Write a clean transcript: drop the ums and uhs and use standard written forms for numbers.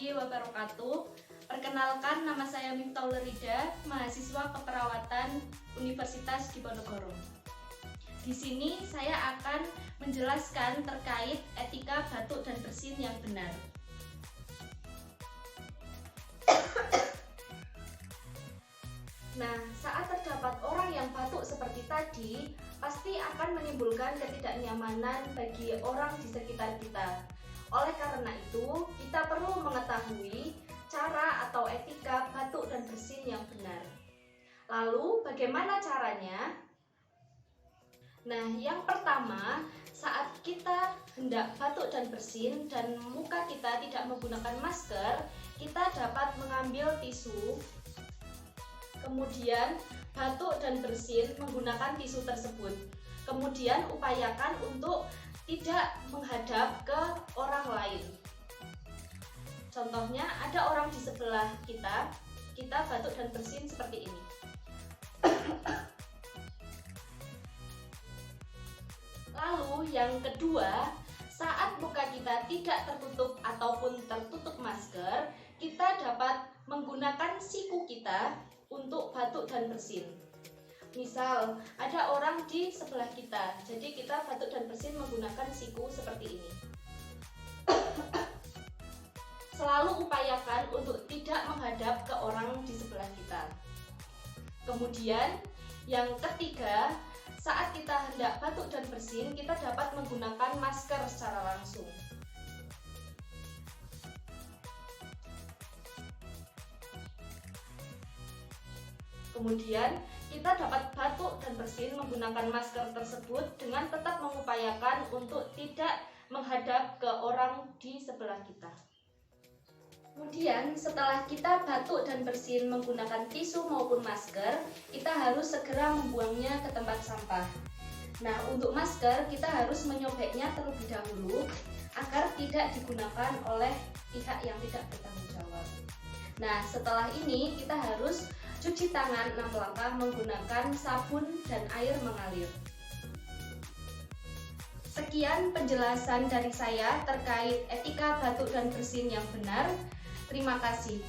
warahmatullahi wabarakatuh. Perkenalkan, nama saya Miftahul Rida, mahasiswa keperawatan Universitas Diponegoro. Di sini saya akan menjelaskan terkait etika batuk dan bersin yang benar. Nah, saat terdapat orang yang batuk seperti tadi, pasti akan menimbulkan ketidaknyamanan bagi orang di sekitar kita. Oleh karena itu, kita perlu mengetahui cara atau etika batuk dan bersin yang benar. Lalu, bagaimana caranya? Nah, yang pertama, saat kita hendak batuk dan bersin dan muka kita tidak menggunakan masker, kita dapat mengambil tisu. Kemudian batuk dan bersin menggunakan tisu tersebut. Kemudian upayakan untuk tidak menghadap ke orang lain. Contohnya ada orang di sebelah kita batuk dan bersin seperti ini. Lalu yang kedua, saat muka kita tidak tertutup ataupun tertutup masker, kita dapat menggunakan siku kita untuk batuk dan bersin. Misal, ada orang di sebelah kita, jadi kita batuk dan bersin menggunakan siku seperti ini. Selalu upayakan untuk tidak menghadap ke orang di sebelah kita. Kemudian, yang ketiga, saat kita hendak batuk dan bersin, kita dapat menggunakan masker secara langsung. Kemudian, kita dapat batuk dan bersin menggunakan masker tersebut dengan tetap mengupayakan untuk tidak menghadap ke orang di sebelah kita. Kemudian, setelah kita batuk dan bersin menggunakan tisu maupun masker, kita harus segera membuangnya ke tempat sampah. Nah, untuk masker kita harus menyobeknya terlebih dahulu agar tidak digunakan oleh pihak yang tidak bertanggung jawab. Nah, setelah ini kita harus cuci tangan 6 langkah menggunakan sabun dan air mengalir. Sekian penjelasan dari saya terkait etika batuk dan bersin yang benar. Terima kasih.